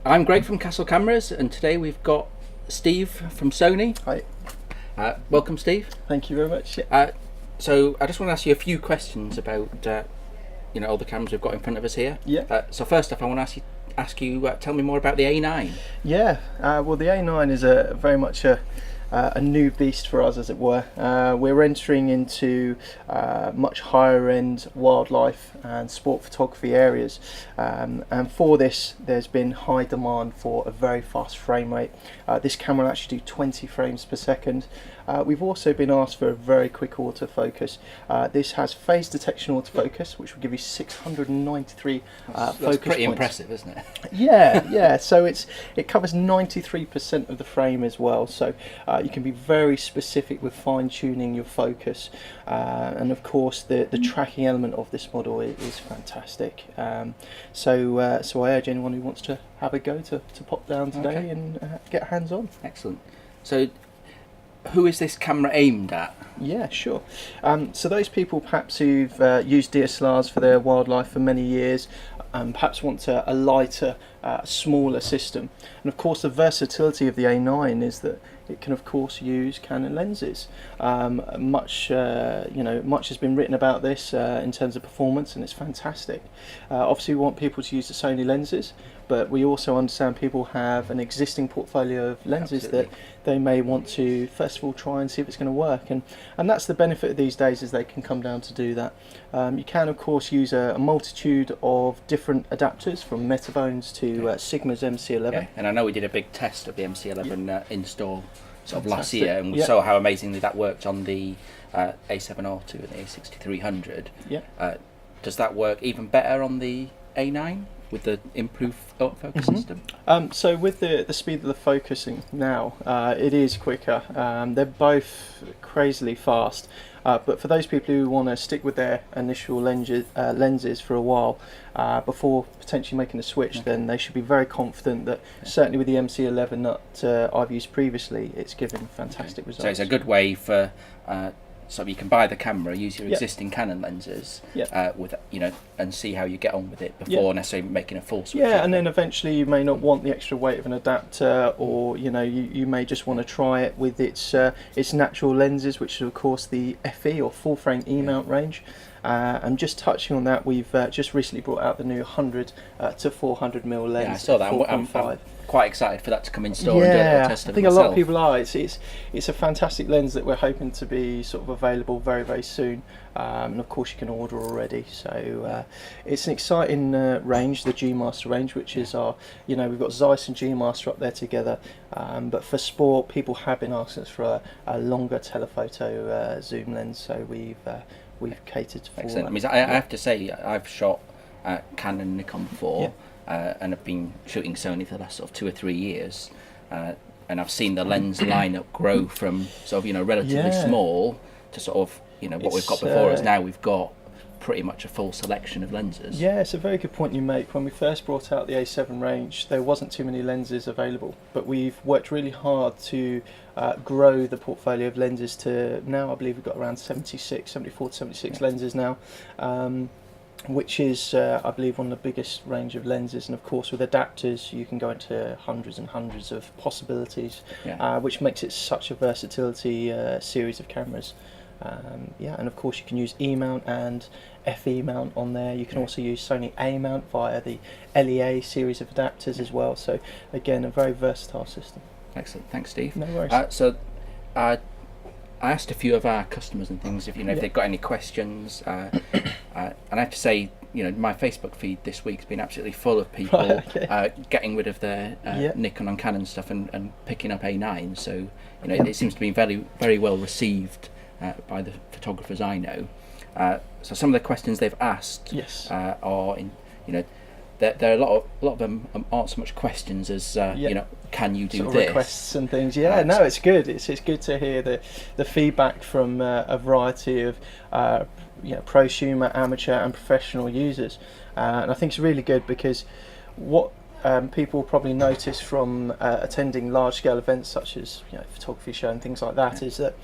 I'm Greg from Castle Cameras, and today we've got Steve from Sony. Hi. Welcome, Steve. Thank you very much. So I just want to ask you a few questions about all the cameras we've got in front of us here. Yeah. So first off, I want to ask you tell me more about the A9. Yeah. Well, the A9 is very much a new beast for us, as it were. We're entering into much higher end wildlife and sport photography areas, and for this there's been high demand for a very fast frame rate. This camera will actually do 20 frames per second. We've also been asked for a very quick autofocus. This has phase detection autofocus, which will give you 693 that's focus pretty points. impressive, isn't it? Yeah. So it covers 93% of the frame as well. So you can be very specific with fine tuning your focus, and of course the tracking element of this model is fantastic. So I urge anyone who wants to have a go to pop down today and get hands on. Excellent. So who is this camera aimed at? Yeah, sure. So those people perhaps who've used DSLRs for their wildlife for many years, perhaps want a lighter, smaller system. And of course the versatility of the A9 is that it can of course use Canon lenses. Much has been written about this in terms of performance, and it's fantastic. Obviously we want people to use the Sony lenses, but we also understand people have an existing portfolio of lenses that they may want to first of all try and see if it's going to work, and that's the benefit of these days, is they can come down to do that. You can of course use a multitude of different adapters, from Metabones to Sigma's MC11. Yeah. And I know we did a big test of the MC11 install sort of last Fantastic. year, and we saw how amazingly that worked on the A7R2 and the A6300. Yeah. Does that work even better on the A9 with the improved autofocus system? So with the speed of the focusing now, it is quicker. They're both crazily fast, but for those people who want to stick with their initial lenses for a while before potentially making the switch, then they should be very confident that certainly with the MC11 that I've used previously, it's given fantastic results. So it's a good way for so you can buy the camera, use your existing Canon lenses, with and see how you get on with it before necessarily making a full switch. Yeah, and then eventually you may not want the extra weight of an adapter, or you may just want to try it with its natural lenses, which is of course the FE or full frame E mount range. And just touching on that, we've just recently brought out the new 100 to 400mm lens. Yeah, I saw that. I'm quite excited for that to come in store. Yeah, and test I think a lot of people are. It's a fantastic lens that we're hoping to be sort of available very, very soon. And of course you can order already. So it's an exciting range, the G Master range, which is our, we've got Zeiss and G Master up there together. But for sport, people have been asking us for a longer telephoto zoom lens. So we've catered for Excellent. that. I mean, I have to say, I've shot Canon and Nikon before, and I've been shooting Sony for the last sort of 2 or 3 years, and I've seen the lens lineup grow from sort of relatively small to sort of what we've got before us. Now we've got pretty much a full selection of lenses. Yeah, it's a very good point you make. When we first brought out the A7 range, there wasn't too many lenses available, but we've worked really hard to grow the portfolio of lenses to now I believe we've got around 74 to 76 lenses now, which is I believe one of the biggest range of lenses. And of course with adapters you can go into hundreds and hundreds of possibilities, which makes it such a versatility series of cameras. And of course you can use E mount and FE mount on there. You can also use Sony A mount via the LEA series of adapters as well. So again, a very versatile system. Excellent, thanks Steve. No worries. So I asked a few of our customers and things if they've got any questions, and I have to say, my Facebook feed this week's been absolutely full of people getting rid of their Nikon and Canon stuff and picking up A9. So it seems to be very, very well received by the photographers I know. So some of the questions they've asked are there are a lot of them aren't so much questions as can you do sort of this? Requests and things. No, it's good. It's good to hear the feedback from a variety of prosumer, amateur and professional users, and I think it's really good, because what people probably notice from attending large scale events such as photography show and things like that is that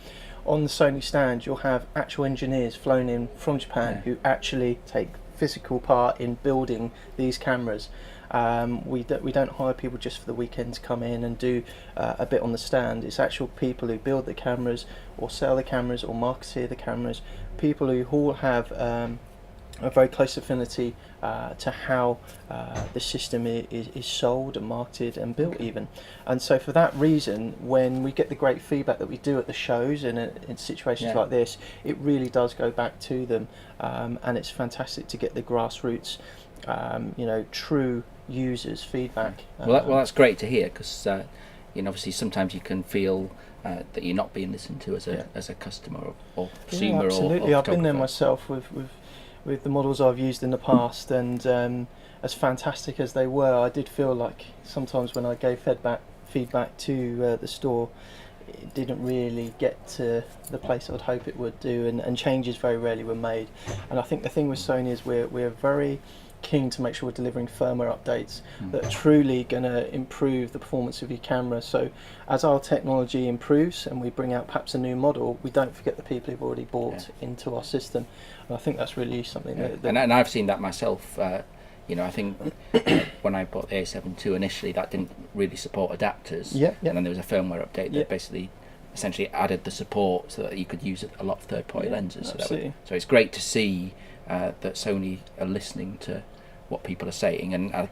on the Sony stand you'll have actual engineers flown in from Japan who actually take physical part in building these cameras. We don't hire people just for the weekend to come in and do a bit on the stand. It's actual people who build the cameras or sell the cameras or market the cameras, people who all have a very close affinity to how the system is sold and marketed and built even. And so for that reason, when we get the great feedback that we do at the shows and in situations like this, it really does go back to them, and it's fantastic to get the grassroots, true users feedback. Well, that's great to hear, because obviously sometimes you can feel that you're not being listened to as a customer or consumer. Yeah, absolutely. or I've been there myself with the models I've used in the past, and as fantastic as they were, I did feel like sometimes when I gave feedback to the store, it didn't really get to the place I'd hope it would do, and changes very rarely were made. And I think the thing with Sony is we're very keen to make sure we're delivering firmware updates that are truly going to improve the performance of your camera. So as our technology improves and we bring out perhaps a new model, we don't forget the people who've already bought into our system. And I think that's really something that and I've seen that myself. I think when I bought the A7 II initially, that didn't really support adapters. And then there was a firmware update that basically essentially added the support so that you could use a lot of third-party lenses. So it's great to see that Sony are listening to what people are saying, and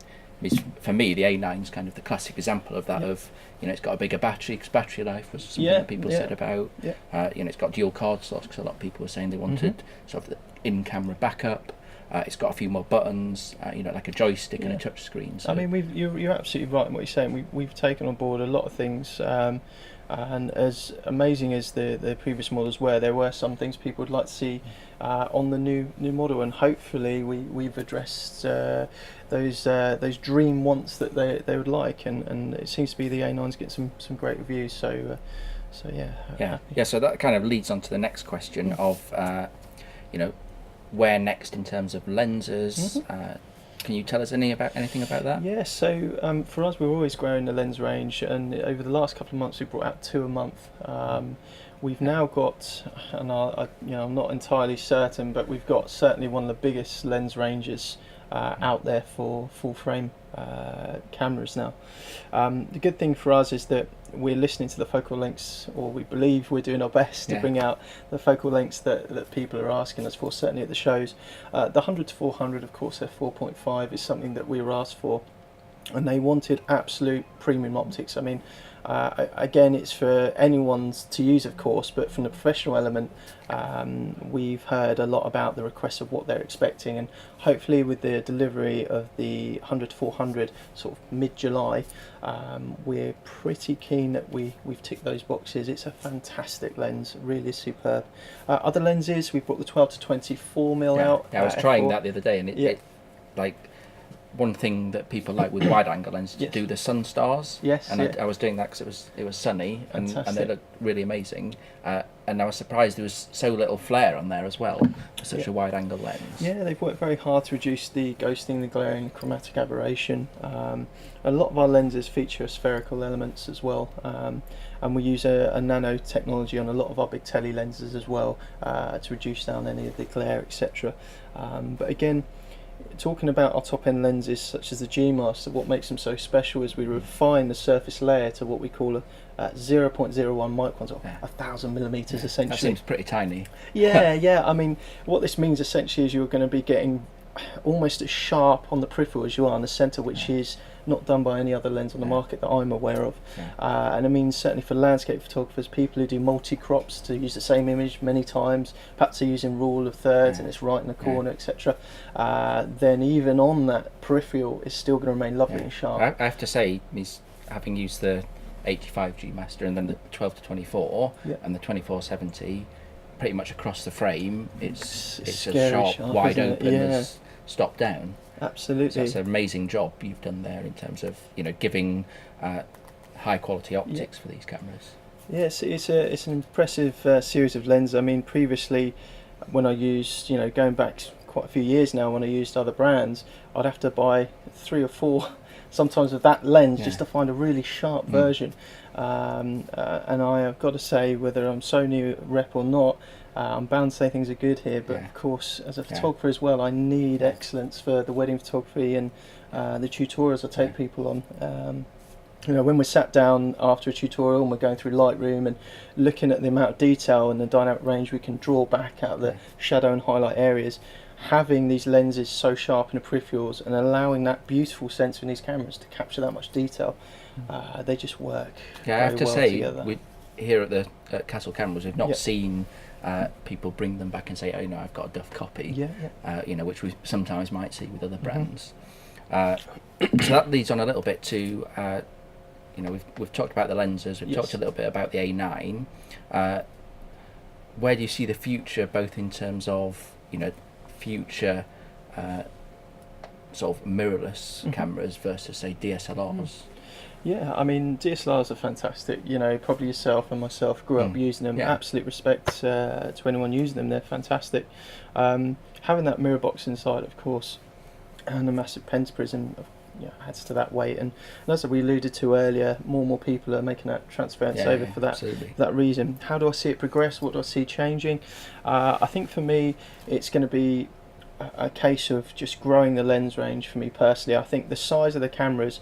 for me the A9 is kind of the classic example of that. Of it's got a bigger battery, because battery life was something that people said about. It's got dual card slots, because a lot of people were saying they wanted sort of the in-camera backup. It's got a few more buttons, like a joystick and a touch screen. So. I mean, you're absolutely right in what you're saying. We've taken on board a lot of things, and as amazing as the previous models were, there were some things people would like to see on the new model, and hopefully we've addressed those dream wants that they would like, and it seems to be the A9's getting some great reviews. So So that kind of leads on to the next question of where next in terms of lenses. Can you tell us anything about that? Yeah, so for us, we're always growing the lens range, and over the last couple of months, we've brought out 2 a month. We've now got, and I'm not entirely certain, but we've got certainly one of the biggest lens ranges out there for full frame cameras now. The good thing for us is that we're listening to the focal lengths, or we believe we're doing our best to bring out the focal lengths that people are asking us for, certainly at the shows. The 100 to 400, of course, f4.5 is something that we were asked for, and they wanted absolute premium optics. I mean, again, it's for anyone to use, of course, but from the professional element, we've heard a lot about the requests of what they're expecting, and hopefully with the delivery of the 100 to 400 sort of mid-July, we're pretty keen that we've ticked those boxes. It's a fantastic lens, really superb. Other lenses, we've brought the 12 to 24mm out. I was trying that the other day, and it like, one thing that people like with wide angle lenses to do the sun stars. I was doing that because it was sunny, and they looked really amazing. And I was surprised there was so little flare on there as well for such a wide angle lens. Yeah, they've worked very hard to reduce the ghosting, the glaring, chromatic aberration. A lot of our lenses feature spherical elements as well, and we use a nano technology on a lot of our big tele lenses as well to reduce down any of the glare, etc. But again, talking about our top end lenses such as the G-Master, what makes them so special is we refine the surface layer to what we call a 0.01 microns, or 1,000 millimeters essentially. That seems pretty tiny. Yeah. I mean, what this means essentially is you're going to be getting almost as sharp on the peripheral as you are on the centre, which is not done by any other lens on the market that I'm aware of. And I mean, certainly for landscape photographers, people who do multi-crops to use the same image many times, perhaps they're using rule of thirds and it's right in the corner, etc. Then even on that peripheral, it's still going to remain lovely and sharp. I have to say, having used the 85 G Master and then the 12 to 24 and the 2470, pretty much across the frame, it's as sharp, wide open as stop down. Absolutely. So that's an amazing job you've done there in terms of giving high quality optics for these cameras. Yes, it's an impressive series of lenses. I mean, previously when I used, going back quite a few years now, when I used other brands, I'd have to buy 3 or 4 sometimes with that lens just to find a really sharp version. And I have got to say, whether I'm Sony rep or not, I'm bound to say things are good here, but of course, as a photographer as well, I need excellence for the wedding photography and the tutorials I take people on. You know, when we're sat down after a tutorial and we're going through Lightroom and looking at the amount of detail and the dynamic range we can draw back out of the shadow and highlight areas, having these lenses so sharp in the peripherals and allowing that beautiful sensor in these cameras to capture that much detail, they just work. Yeah, I have to well say, together. we here at the Castle Cameras, we've not seen people bring them back and say, oh, you know, I've got a duff copy. You know, which we sometimes might see with other brands. So that leads on a little bit to, you know, we've talked about the lenses, we've talked a little bit about the A9. Where do you see the future, both in terms of, you know, future sort of mirrorless cameras versus, say, DSLRs? Yeah, I mean, DSLRs are fantastic. You know, probably yourself and myself grew up using them. Absolute respect to anyone using them; they're fantastic. Having that mirror box inside, of course, and a massive pentaprism, adds to that weight. And as we alluded to earlier, more and more people are making that transference over for that reason. How do I see it progress? What do I see changing? I think for me, it's going to be a case of just growing the lens range. For me personally, I think the size of the cameras.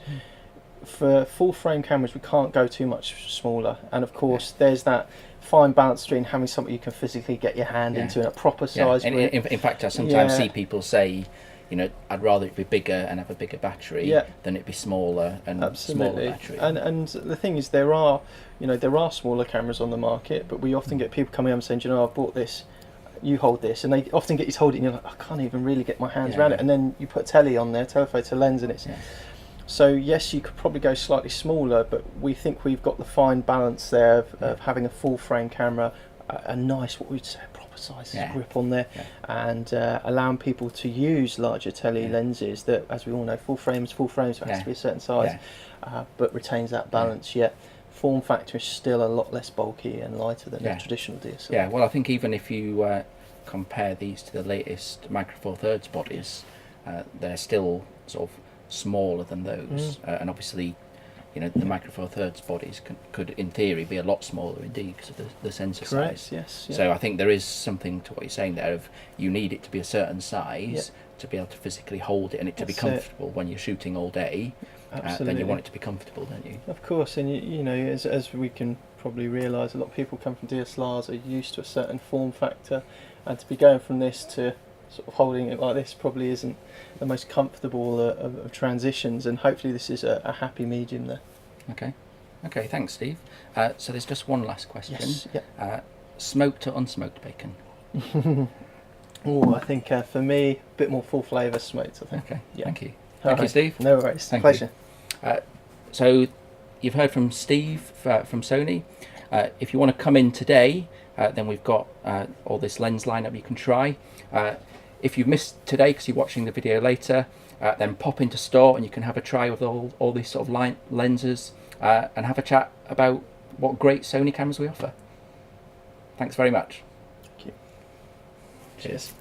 For full frame cameras, we can't go too much smaller, and of course there's that fine balance between having something you can physically get your hand into in a proper size. And in fact, I sometimes see people say, you know, I'd rather it be bigger and have a bigger battery than it be smaller and smaller battery. And the thing is, there are smaller cameras on the market, but we often get people coming up and saying, you know, I've bought this, you hold this, and they often get you to hold it and you're like, I can't even really get my hands around it, and then you put a telly on there, telephoto lens, and it's so yes, you could probably go slightly smaller, but we think we've got the fine balance there of having a full frame camera, a nice, what we'd say, proper size grip on there, and allowing people to use larger tele lenses that, as we all know, full frames, so it has to be a certain size, but retains that balance, yet form factor is still a lot less bulky and lighter than a traditional DSLR. Yeah, well, I think even if you compare these to the latest Micro Four Thirds bodies, they're still sort of smaller than those, and obviously, you know, the Micro Four Thirds bodies could in theory be a lot smaller indeed because of the sensor size. Yes. Yeah. So I think there is something to what you're saying there of you need it to be a certain size to be able to physically hold it and it to be comfortable when you're shooting all day. Then you want it to be comfortable, don't you? Of course, and you know, as we can probably realise, a lot of people come from DSLRs are used to a certain form factor, and to be going from this to sort of holding it like this probably isn't the most comfortable of transitions, and hopefully this is a happy medium there. Okay, thanks, Steve. So there's just one last question. Yes. Smoked or unsmoked bacon? Oh, I think for me, a bit more full flavour smoked, I think. Okay, thank you. Thank you, Steve. No worries. Thank Pleasure. You. So you've heard from Steve from Sony. If you want to come in today, then we've got all this lens lineup you can try. If you've missed today because you're watching the video later, then pop into store and you can have a try with all these sort of lenses and have a chat about what great Sony cameras we offer. Thanks very much. Thank you. Cheers.